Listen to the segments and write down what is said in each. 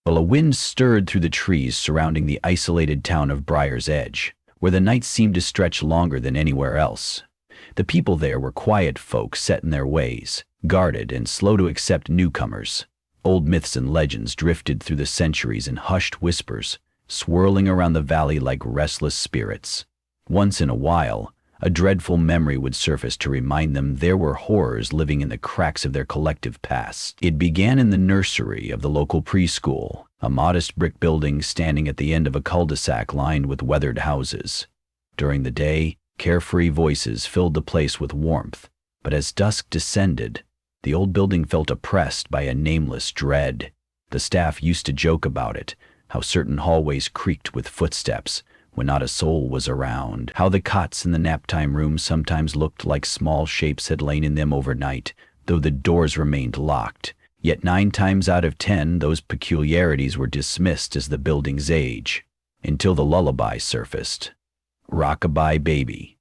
While a wind stirred through the trees surrounding the isolated town of Briar's Edge, where the night seemed to stretch longer than anywhere else. The people there were quiet folk set in their ways, guarded and slow to accept newcomers. Old myths and legends drifted through the centuries in hushed whispers, swirling around the valley like restless spirits. Once in a while, a dreadful memory would surface to remind them there were horrors living in the cracks of their collective past. It began in the nursery of the local preschool, a modest brick building standing at the end of a cul-de-sac lined with weathered houses. During the day, carefree voices filled the place with warmth, but as dusk descended, the old building felt oppressed by a nameless dread. The staff used to joke about it, how certain hallways creaked with footsteps when not a soul was around, how the cots in the nap-time rooms sometimes looked like small shapes had lain in them overnight, though the doors remained locked. Yet 9 times out of 10, those peculiarities were dismissed as the building's age, until the lullaby surfaced. Rock-a-bye baby.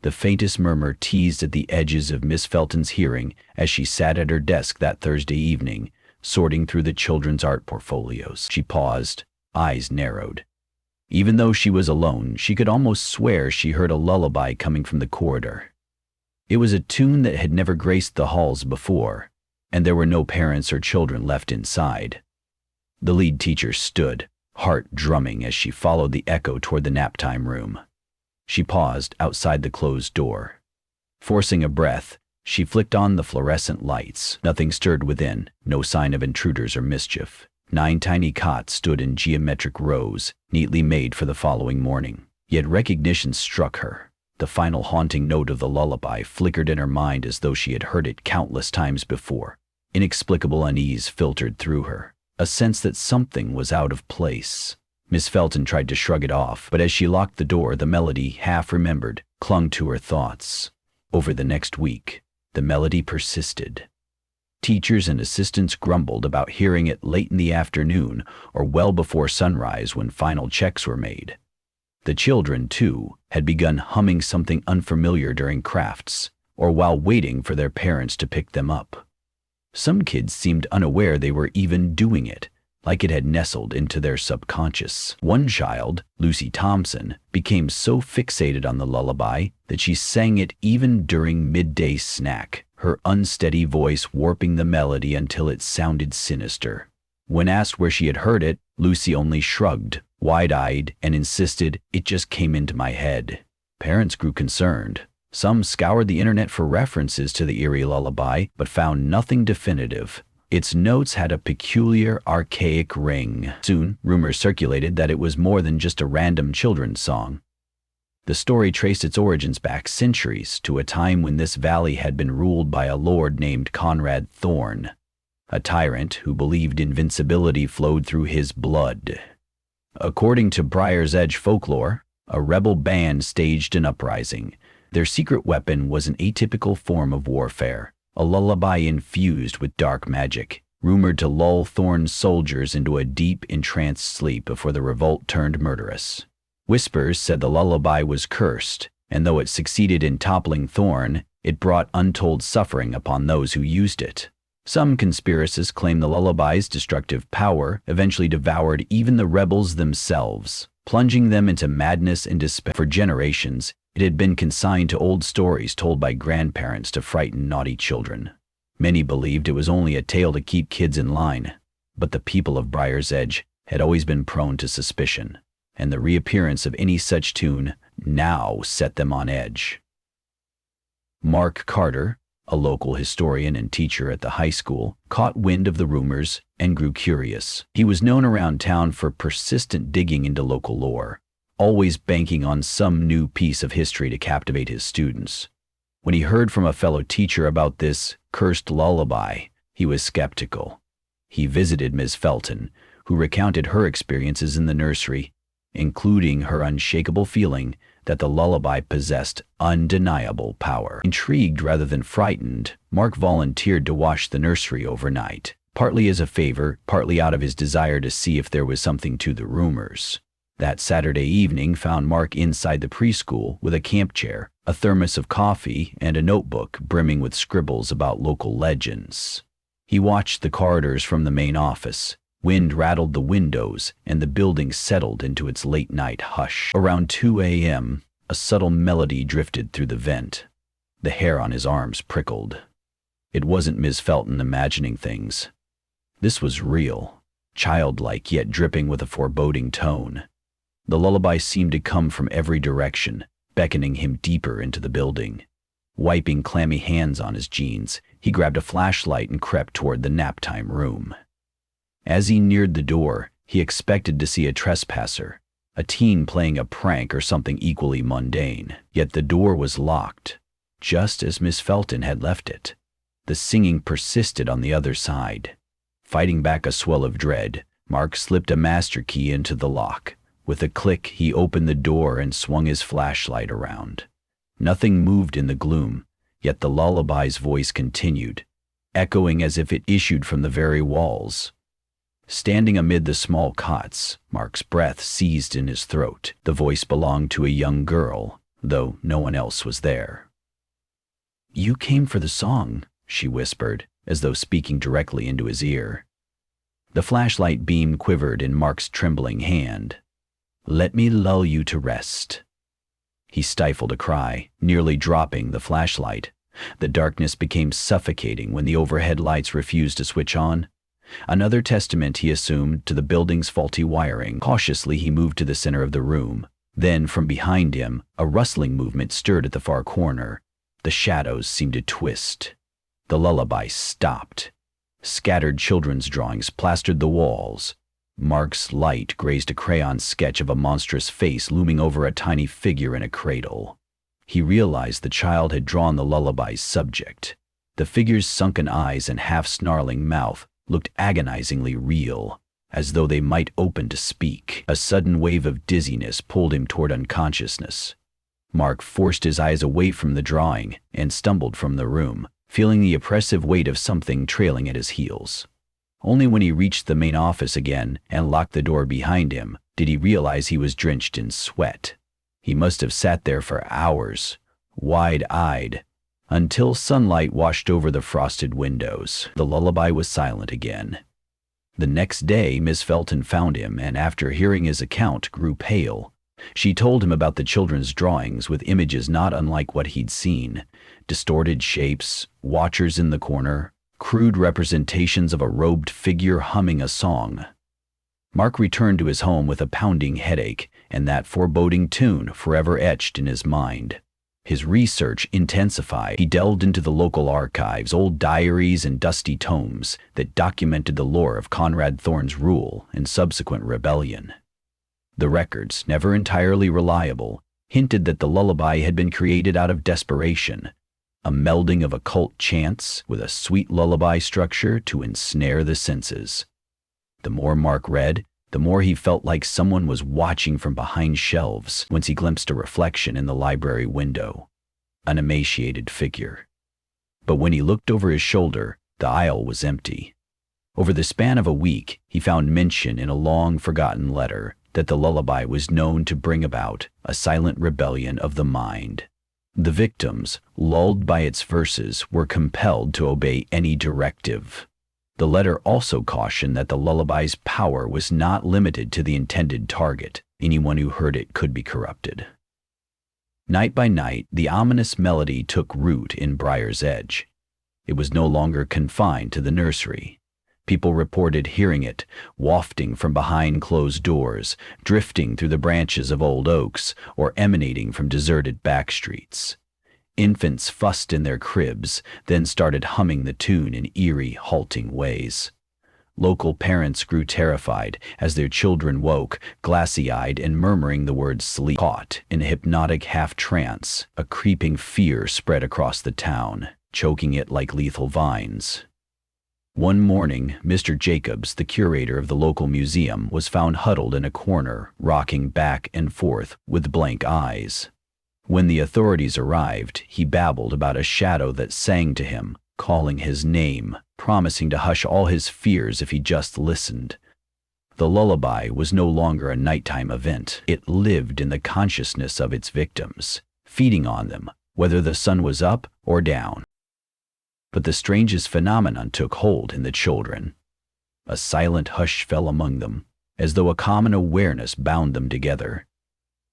The faintest murmur teased at the edges of Miss Felton's hearing as she sat at her desk that Thursday evening, sorting through the children's art portfolios. She paused, eyes narrowed. Even though she was alone, she could almost swear she heard a lullaby coming from the corridor. It was a tune that had never graced the halls before, and there were no parents or children left inside. The lead teacher stood, heart drumming as she followed the echo toward the nap-time room. She paused outside the closed door. Forcing a breath, she flicked on the fluorescent lights. Nothing stirred within, no sign of intruders or mischief. 9 tiny cots stood in geometric rows, neatly made for the following morning. Yet recognition struck her. The final haunting note of the lullaby flickered in her mind as though she had heard it countless times before. Inexplicable unease filtered through her, a sense that something was out of place. Miss Felton tried to shrug it off, but as she locked the door, the melody, half remembered, clung to her thoughts. Over the next week, the melody persisted. Teachers and assistants grumbled about hearing it late in the afternoon or well before sunrise when final checks were made. The children, too, had begun humming something unfamiliar during crafts or while waiting for their parents to pick them up. Some kids seemed unaware they were even doing it, like it had nestled into their subconscious. One child, Lucy Thompson, became so fixated on the lullaby that she sang it even during midday snack, her unsteady voice warping the melody until it sounded sinister. When asked where she had heard it, Lucy only shrugged, wide-eyed, and insisted, "It just came into my head." Parents grew concerned. Some scoured the internet for references to the eerie lullaby, but found nothing definitive. Its notes had a peculiar, archaic ring. Soon, rumors circulated that it was more than just a random children's song. The story traced its origins back centuries to a time when this valley had been ruled by a lord named Conrad Thorne, a tyrant who believed invincibility flowed through his blood. According to Briar's Edge folklore, a rebel band staged an uprising. Their secret weapon was an atypical form of warfare, a lullaby infused with dark magic, rumored to lull Thorne's soldiers into a deep, entranced sleep before the revolt turned murderous. Whispers said the lullaby was cursed, and though it succeeded in toppling Thorne, it brought untold suffering upon those who used it. Some conspiracists claim the lullaby's destructive power eventually devoured even the rebels themselves, plunging them into madness and despair. For generations, it had been consigned to old stories told by grandparents to frighten naughty children. Many believed it was only a tale to keep kids in line, but the people of Briar's Edge had always been prone to suspicion, and the reappearance of any such tune now set them on edge. Mark Carter, a local historian and teacher at the high school, caught wind of the rumors and grew curious. He was known around town for persistent digging into local lore, always banking on some new piece of history to captivate his students. When he heard from a fellow teacher about this cursed lullaby, he was skeptical. He visited Ms. Felton, who recounted her experiences in the nursery, including her unshakable feeling that the lullaby possessed undeniable power. Intrigued rather than frightened, Mark volunteered to watch the nursery overnight, partly as a favor, partly out of his desire to see if there was something to the rumors. That Saturday evening found Mark inside the preschool with a camp chair, a thermos of coffee, and a notebook brimming with scribbles about local legends. He watched the corridors from the main office, Wind rattled the windows, and the building settled into its late-night hush. Around 2 a.m., a subtle melody drifted through the vent. The hair on his arms prickled. It wasn't Ms. Felton imagining things. This was real, childlike yet dripping with a foreboding tone. The lullaby seemed to come from every direction, beckoning him deeper into the building. Wiping clammy hands on his jeans, he grabbed a flashlight and crept toward the naptime room. As he neared the door, he expected to see a trespasser, a teen playing a prank or something equally mundane. Yet the door was locked, just as Miss Felton had left it. The singing persisted on the other side. Fighting back a swell of dread, Mark slipped a master key into the lock. With a click, he opened the door and swung his flashlight around. Nothing moved in the gloom, yet the lullaby's voice continued, echoing as if it issued from the very walls. Standing amid the small cots, Mark's breath seized in his throat. The voice belonged to a young girl, though no one else was there. "You came for the song," she whispered, as though speaking directly into his ear. The flashlight beam quivered in Mark's trembling hand. "Let me lull you to rest." He stifled a cry, nearly dropping the flashlight. The darkness became suffocating when the overhead lights refused to switch on. Another testament, he assumed, to the building's faulty wiring. Cautiously, he moved to the center of the room. Then, from behind him, a rustling movement stirred at the far corner. The shadows seemed to twist. The lullaby stopped. Scattered children's drawings plastered the walls. Mark's light grazed a crayon sketch of a monstrous face looming over a tiny figure in a cradle. He realized the child had drawn the lullaby's subject. The figure's sunken eyes and half-snarling mouth looked agonizingly real, as though they might open to speak. A sudden wave of dizziness pulled him toward unconsciousness. Mark forced his eyes away from the drawing and stumbled from the room, feeling the oppressive weight of something trailing at his heels. Only when he reached the main office again and locked the door behind him did he realize he was drenched in sweat. He must have sat there for hours, wide-eyed, until sunlight washed over the frosted windows. The lullaby was silent again. The next day, Miss Felton found him, and after hearing his account, grew pale. She told him about the children's drawings with images not unlike what he'd seen: distorted shapes, watchers in the corner, crude representations of a robed figure humming a song. Mark returned to his home with a pounding headache and that foreboding tune forever etched in his mind. His research intensified. He delved into the local archives, old diaries and dusty tomes that documented the lore of Conrad Thorne's rule and subsequent rebellion. The records, never entirely reliable, hinted that the lullaby had been created out of desperation, a melding of occult chants with a sweet lullaby structure to ensnare the senses. The more Mark read, the more he felt like someone was watching from behind shelves. Once he glimpsed a reflection in the library window, an emaciated figure. But when he looked over his shoulder, the aisle was empty. Over the span of a week, he found mention in a long-forgotten letter that the lullaby was known to bring about a silent rebellion of the mind. The victims, lulled by its verses, were compelled to obey any directive. The letter also cautioned that the lullaby's power was not limited to the intended target. Anyone who heard it could be corrupted. Night by night, the ominous melody took root in Briar's Edge. It was no longer confined to the nursery. People reported hearing it, wafting from behind closed doors, drifting through the branches of old oaks, or emanating from deserted back streets. Infants fussed in their cribs, then started humming the tune in eerie, halting ways. Local parents grew terrified as their children woke, glassy-eyed and murmuring the word sleep. Caught in a hypnotic half-trance, a creeping fear spread across the town, choking it like lethal vines. One morning, Mr. Jacobs, the curator of the local museum, was found huddled in a corner, rocking back and forth with blank eyes. When the authorities arrived, he babbled about a shadow that sang to him, calling his name, promising to hush all his fears if he just listened. The lullaby was no longer a nighttime event. It lived in the consciousness of its victims, feeding on them, whether the sun was up or down. But the strangest phenomenon took hold in the children. A silent hush fell among them, as though a common awareness bound them together.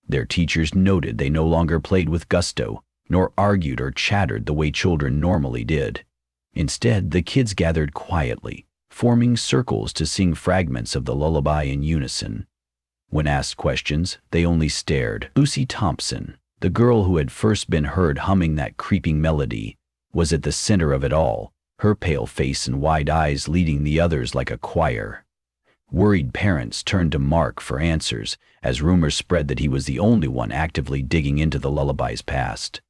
Their teachers noted they no longer played with gusto, nor argued or chattered the way children normally did. Instead, the kids gathered quietly, forming circles to sing fragments of the lullaby in unison. When asked questions, they only stared. Lucy Thompson, the girl who had first been heard humming that creeping melody, was at the center of it all, her pale face and wide eyes leading the others like a choir. Worried parents turned to Mark for answers, as rumors spread that he was the only one actively digging into the lullaby's past.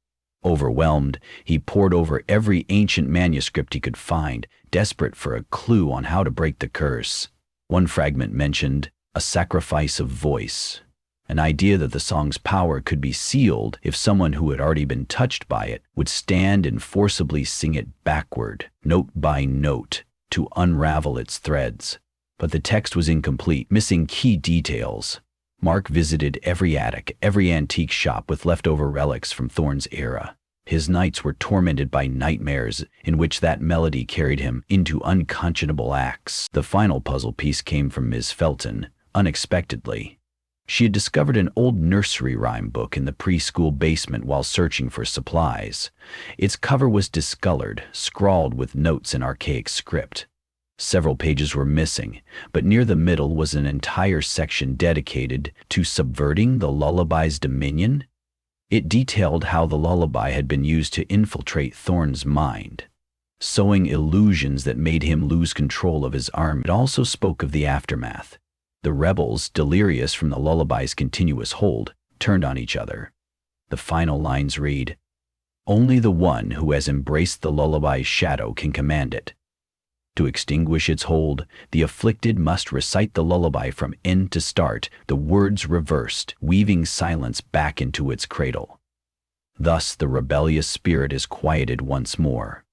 Overwhelmed, he pored over every ancient manuscript he could find, desperate for a clue on how to break the curse. One fragment mentioned a sacrifice of voice, an idea that the song's power could be sealed if someone who had already been touched by it would stand and forcibly sing it backward, note by note, to unravel its threads. But the text was incomplete, missing key details. Mark visited every attic, every antique shop with leftover relics from Thorne's era. His nights were tormented by nightmares in which that melody carried him into unconscionable acts. The final puzzle piece came from Ms. Felton, unexpectedly. She had discovered an old nursery rhyme book in the preschool basement while searching for supplies. Its cover was discolored, scrawled with notes in archaic script. Several pages were missing, but near the middle was an entire section dedicated to subverting the lullaby's dominion. It detailed how the lullaby had been used to infiltrate Thorne's mind, sowing illusions that made him lose control of his arm. It also spoke of the aftermath. The rebels, delirious from the lullaby's continuous hold, turned on each other. The final lines read, "Only the one who has embraced the lullaby's shadow can command it. To extinguish its hold, the afflicted must recite the lullaby from end to start, the words reversed, weaving silence back into its cradle. Thus the rebellious spirit is quieted once more."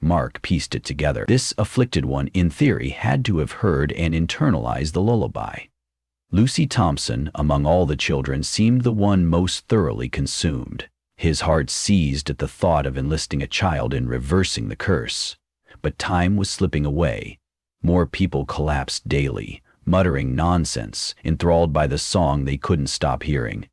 Mark pieced it together. This afflicted one, in theory, had to have heard and internalized the lullaby. Lucy Thompson, among all the children, seemed the one most thoroughly consumed. His heart seized at the thought of enlisting a child in reversing the curse. But time was slipping away. More people collapsed daily, muttering nonsense, enthralled by the song they couldn't stop hearing.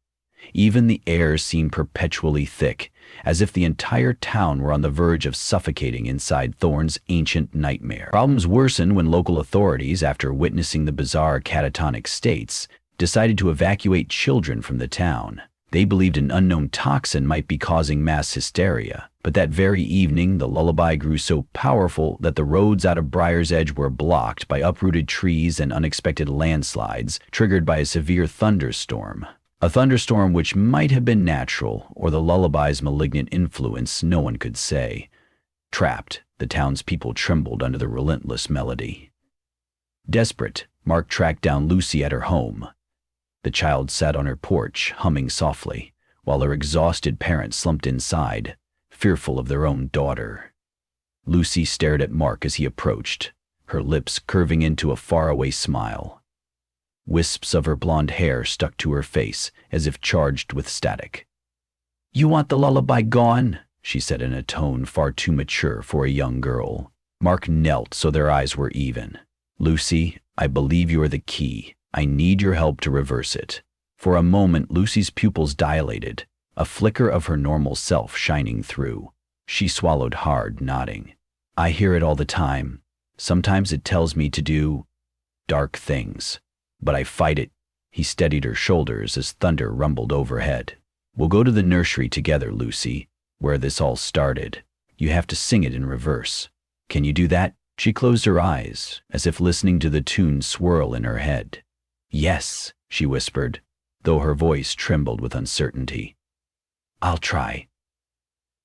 Even the air seemed perpetually thick, as if the entire town were on the verge of suffocating inside Thorne's ancient nightmare. Problems worsened when local authorities, after witnessing the bizarre catatonic states, decided to evacuate children from the town. They believed an unknown toxin might be causing mass hysteria. But that very evening, the lullaby grew so powerful that the roads out of Briar's Edge were blocked by uprooted trees and unexpected landslides triggered by a severe thunderstorm. A thunderstorm which might have been natural, or the lullaby's malignant influence, no one could say. Trapped, the townspeople trembled under the relentless melody. Desperate, Mark tracked down Lucy at her home. The child sat on her porch, humming softly, while her exhausted parents slumped inside, fearful of their own daughter. Lucy stared at Mark as he approached, her lips curving into a faraway smile. Wisps of her blonde hair stuck to her face as if charged with static. "You want the lullaby gone?" she said in a tone far too mature for a young girl. Mark knelt so their eyes were even. "Lucy, I believe you are the key. I need your help to reverse it." For a moment, Lucy's pupils dilated, a flicker of her normal self shining through. She swallowed hard, nodding. "I hear it all the time. Sometimes it tells me to do dark things. But I fight it." He steadied her shoulders as thunder rumbled overhead. "We'll go to the nursery together, Lucy, where this all started. You have to sing it in reverse. Can you do that?" She closed her eyes, as if listening to the tune swirl in her head. "Yes," she whispered, though her voice trembled with uncertainty. "I'll try."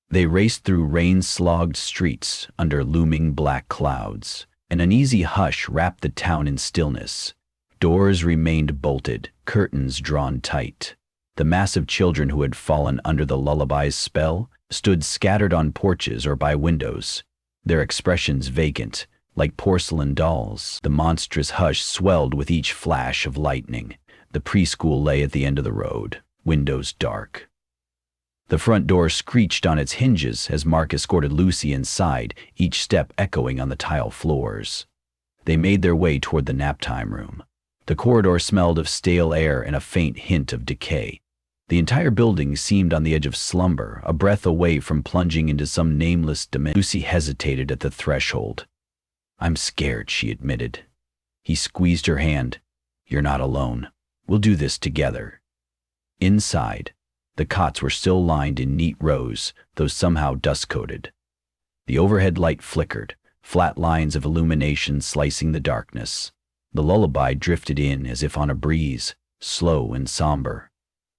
They raced through rain-slogged streets under looming black clouds. An uneasy hush wrapped the town in stillness. Doors remained bolted, curtains drawn tight. The mass of children who had fallen under the lullaby's spell stood scattered on porches or by windows, their expressions vacant, like porcelain dolls. The monstrous hush swelled with each flash of lightning. The preschool lay at the end of the road, windows dark. The front door screeched on its hinges as Mark escorted Lucy inside, each step echoing on the tile floors. They made their way toward the nap-time room. The corridor smelled of stale air and a faint hint of decay. The entire building seemed on the edge of slumber, a breath away from plunging into some nameless dimension. Lucy hesitated at the threshold. "I'm scared," she admitted. He squeezed her hand. "You're not alone. We'll do this together." Inside, the cots were still lined in neat rows, though somehow dust-coated. The overhead light flickered, flat lines of illumination slicing the darkness. The lullaby drifted in as if on a breeze, slow and somber.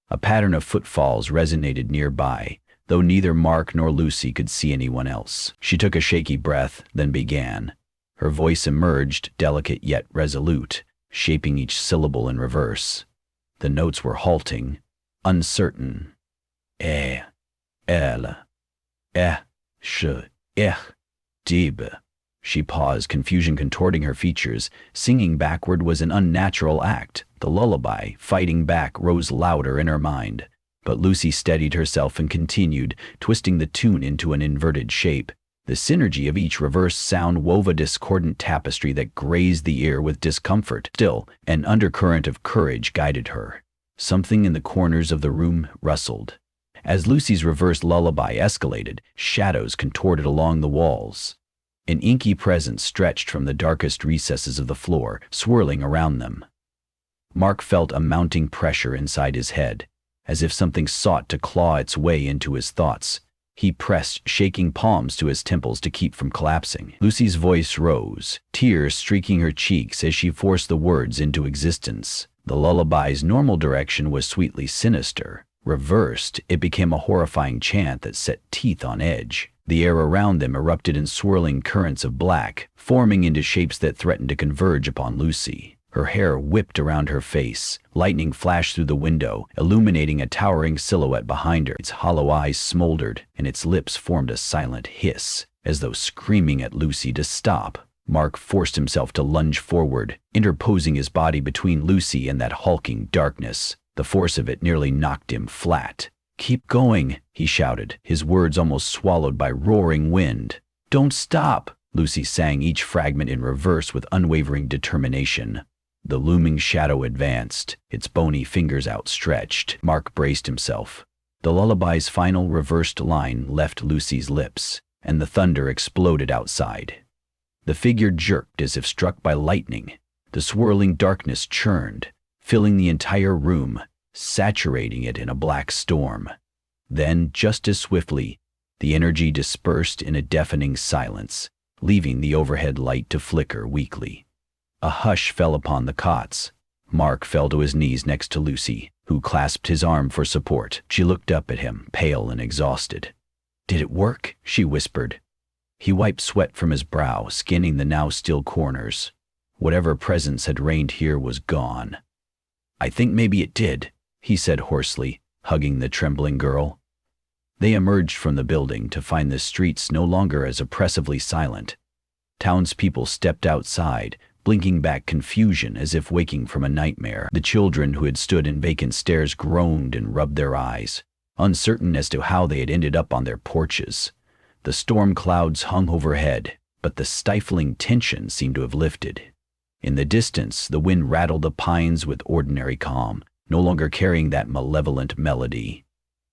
A pattern of footfalls resonated nearby, though neither Mark nor Lucy could see anyone else. She took a shaky breath, then began. Her voice emerged, delicate yet resolute, shaping each syllable in reverse. The notes were halting, uncertain. Elle, dib. She paused, confusion contorting her features. Singing backward was an unnatural act. The lullaby, fighting back, rose louder in her mind. But Lucy steadied herself and continued, twisting the tune into an inverted shape. The synergy of each reverse sound wove a discordant tapestry that grazed the ear with discomfort. Still, an undercurrent of courage guided her. Something in the corners of the room rustled. As Lucy's reverse lullaby escalated, shadows contorted along the walls. An inky presence stretched from the darkest recesses of the floor, swirling around them. Mark felt a mounting pressure inside his head, as if something sought to claw its way into his thoughts. He pressed shaking palms to his temples to keep from collapsing. Lucy's voice rose, tears streaking her cheeks as she forced the words into existence. The lullaby's normal direction was sweetly sinister. Reversed, it became a horrifying chant that set teeth on edge. The air around them erupted in swirling currents of black, forming into shapes that threatened to converge upon Lucy. Her hair whipped around her face. Lightning flashed through the window, illuminating a towering silhouette behind her. Its hollow eyes smoldered, and its lips formed a silent hiss, as though screaming at Lucy to stop. Mark forced himself to lunge forward, interposing his body between Lucy and that hulking darkness. The force of it nearly knocked him flat. "Keep going," he shouted, his words almost swallowed by roaring wind. "Don't stop," Lucy sang each fragment in reverse with unwavering determination. The looming shadow advanced, its bony fingers outstretched. Mark braced himself. The lullaby's final reversed line left Lucy's lips, and the thunder exploded outside. The figure jerked as if struck by lightning. The swirling darkness churned, filling the entire room, saturating it in a black storm. Then, just as swiftly, the energy dispersed in a deafening silence, leaving the overhead light to flicker weakly. A hush fell upon the cots. Mark fell to his knees next to Lucy, who clasped his arm for support. She looked up at him, pale and exhausted. "Did it work?" she whispered. He wiped sweat from his brow, skinning the now still corners. Whatever presence had reigned here was gone. "I think maybe it did," he said hoarsely, hugging the trembling girl. They emerged from the building to find the streets no longer as oppressively silent. Townspeople stepped outside, blinking back confusion as if waking from a nightmare. The children who had stood in vacant stares groaned and rubbed their eyes, uncertain as to how they had ended up on their porches. The storm clouds hung overhead, but the stifling tension seemed to have lifted. In the distance, the wind rattled the pines with ordinary calm, no longer carrying that malevolent melody.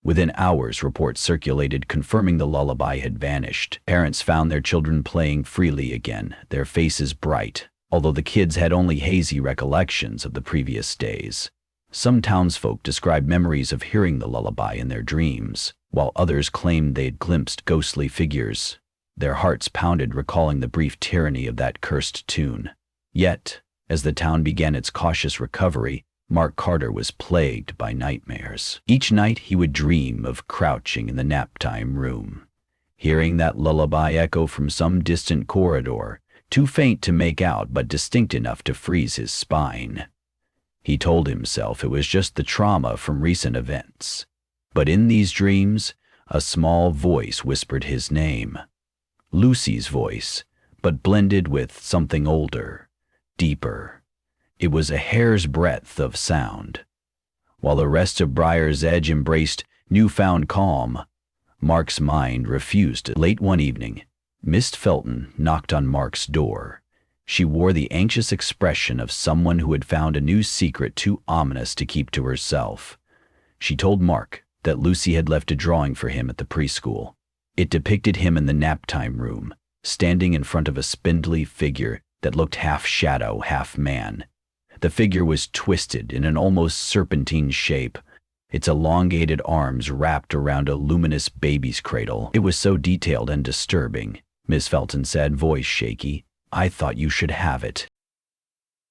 Within hours, reports circulated confirming the lullaby had vanished. Parents found their children playing freely again, their faces bright, although the kids had only hazy recollections of the previous days. Some townsfolk described memories of hearing the lullaby in their dreams, while others claimed they had glimpsed ghostly figures. Their hearts pounded recalling the brief tyranny of that cursed tune. Yet, as the town began its cautious recovery, Mark Carter was plagued by nightmares. Each night he would dream of crouching in the nap-time room, hearing that lullaby echo from some distant corridor, too faint to make out but distinct enough to freeze his spine. He told himself it was just the trauma from recent events. But in these dreams, a small voice whispered his name. Lucy's voice, but blended with something older, deeper. It was a hair's breadth of sound. While the rest of Briar's Edge embraced newfound calm, Mark's mind refused it. Late one evening, Miss Felton knocked on Mark's door. She wore the anxious expression of someone who had found a new secret too ominous to keep to herself. She told Mark that Lucy had left a drawing for him at the preschool. It depicted him in the nap-time room, standing in front of a spindly figure that looked half shadow, half man. The figure was twisted in an almost serpentine shape, its elongated arms wrapped around a luminous baby's cradle. It was so detailed and disturbing, Miss Felton said, voice shaky. I thought you should have it.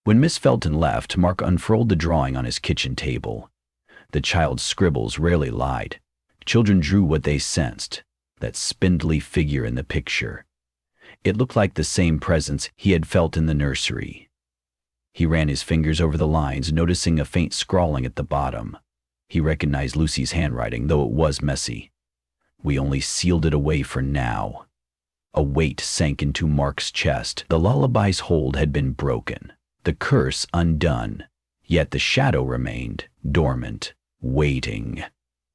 When Miss Felton left, Mark unfurled the drawing on his kitchen table. The child's scribbles rarely lied. Children drew what they sensed, that spindly figure in the picture. It looked like the same presence he had felt in the nursery. He ran his fingers over the lines, noticing a faint scrawling at the bottom. He recognized Lucy's handwriting, though it was messy. We only sealed it away for now. A weight sank into Mark's chest. The lullaby's hold had been broken, the curse undone, yet the shadow remained, dormant, waiting.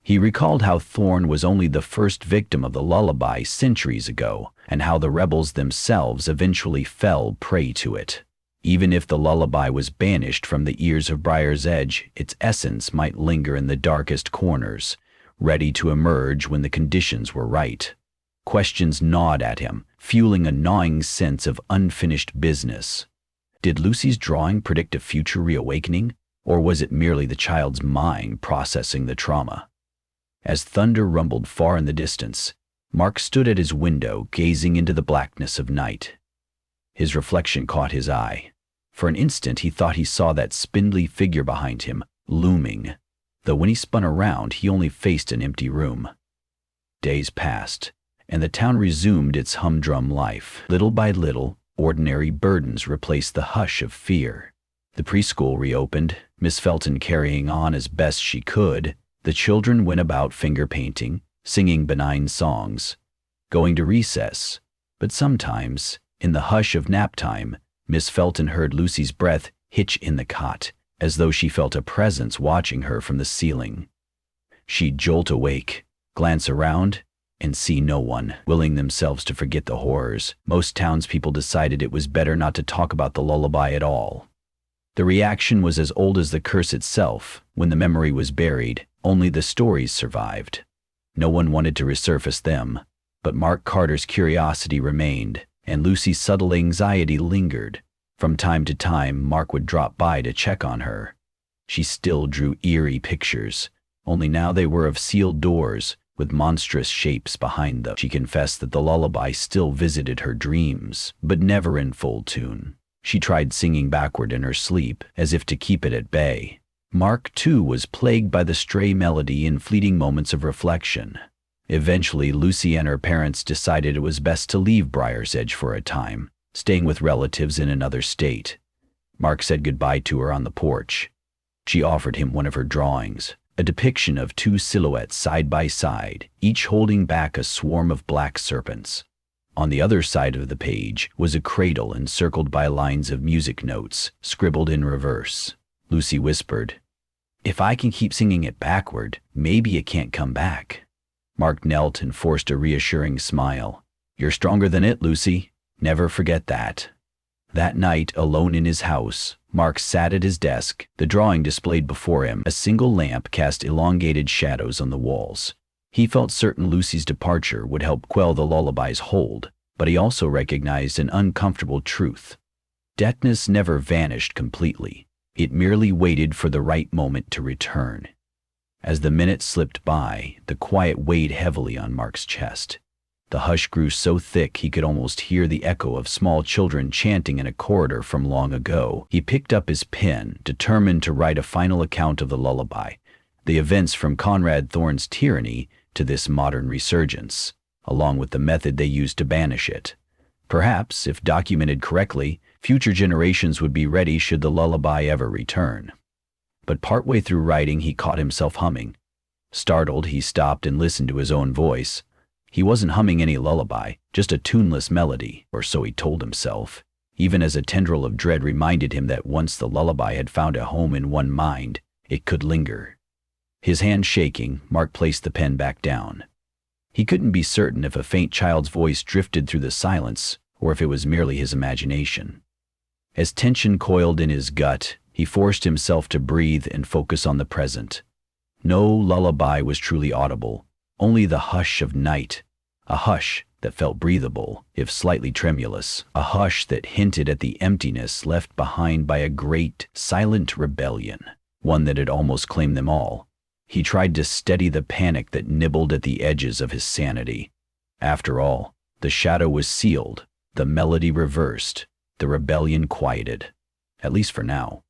He recalled how Thorn was only the first victim of the lullaby centuries ago, and how the rebels themselves eventually fell prey to it. Even if the lullaby was banished from the ears of Briar's Edge, its essence might linger in the darkest corners, ready to emerge when the conditions were right. Questions gnawed at him, fueling a gnawing sense of unfinished business. Did Lucy's drawing predict a future reawakening, or was it merely the child's mind processing the trauma? As thunder rumbled far in the distance, Mark stood at his window, gazing into the blackness of night. His reflection caught his eye. For an instant he thought he saw that spindly figure behind him, looming, though when he spun around he only faced an empty room. Days passed, and the town resumed its humdrum life. Little by little, ordinary burdens replaced the hush of fear. The preschool reopened, Miss Felton carrying on as best she could. The children went about finger painting, singing benign songs, going to recess, but sometimes, in the hush of nap time, Miss Felton heard Lucy's breath hitch in the cot, as though she felt a presence watching her from the ceiling. She'd jolt awake, glance around, and see no one, willing themselves to forget the horrors. Most townspeople decided it was better not to talk about the lullaby at all. The reaction was as old as the curse itself. When the memory was buried, only the stories survived. No one wanted to resurface them, but Mark Carter's curiosity remained, and Lucy's subtle anxiety lingered. From time to time, Mark would drop by to check on her. She still drew eerie pictures, only now they were of sealed doors, with monstrous shapes behind them. She confessed that the lullaby still visited her dreams, but never in full tune. She tried singing backward in her sleep, as if to keep it at bay. Mark, too, was plagued by the stray melody in fleeting moments of reflection. Eventually, Lucy and her parents decided it was best to leave Briar's Edge for a time, staying with relatives in another state. Mark said goodbye to her on the porch. She offered him one of her drawings, a depiction of two silhouettes side by side, each holding back a swarm of black serpents. On the other side of the page was a cradle encircled by lines of music notes, scribbled in reverse. Lucy whispered, "If I can keep singing it backward, maybe it can't come back." Mark knelt and forced a reassuring smile. "You're stronger than it, Lucy. Never forget that." That night, alone in his house, Mark sat at his desk, the drawing displayed before him. A single lamp cast elongated shadows on the walls. He felt certain Lucy's departure would help quell the lullaby's hold, but he also recognized an uncomfortable truth. Deafness never vanished completely. It merely waited for the right moment to return. As the minutes slipped by, the quiet weighed heavily on Mark's chest. The hush grew so thick he could almost hear the echo of small children chanting in a corridor from long ago. He picked up his pen, determined to write a final account of the lullaby, the events from Conrad Thorne's tyranny to this modern resurgence, along with the method they used to banish it. Perhaps, if documented correctly, future generations would be ready should the lullaby ever return. But partway through writing, he caught himself humming. Startled, he stopped and listened to his own voice. He wasn't humming any lullaby, just a tuneless melody, or so he told himself, even as a tendril of dread reminded him that once the lullaby had found a home in one mind, it could linger. His hand shaking, Mark placed the pen back down. He couldn't be certain if a faint child's voice drifted through the silence, or if it was merely his imagination. As tension coiled in his gut, he forced himself to breathe and focus on the present. No lullaby was truly audible, only the hush of night, a hush that felt breathable, if slightly tremulous, a hush that hinted at the emptiness left behind by a great, silent rebellion, one that had almost claimed them all. He tried to steady the panic that nibbled at the edges of his sanity. After all, the shadow was sealed, the melody reversed, the rebellion quieted, at least for now.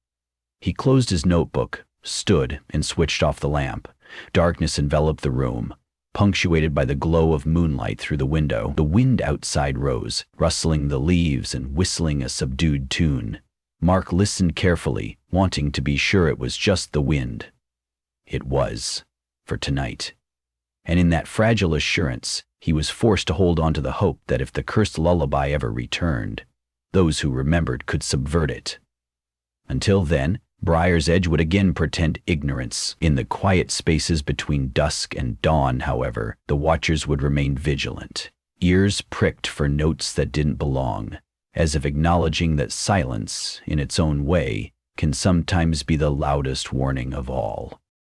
He closed his notebook, stood, and switched off the lamp. Darkness enveloped the room, punctuated by the glow of moonlight through the window. The wind outside rose, rustling the leaves and whistling a subdued tune. Mark listened carefully, wanting to be sure it was just the wind. It was, for tonight. And in that fragile assurance, he was forced to hold on to the hope that if the cursed lullaby ever returned, those who remembered could subvert it. Until then, Briar's Edge would again pretend ignorance. In the quiet spaces between dusk and dawn, however, the watchers would remain vigilant, ears pricked for notes that didn't belong, as if acknowledging that silence, in its own way, can sometimes be the loudest warning of all.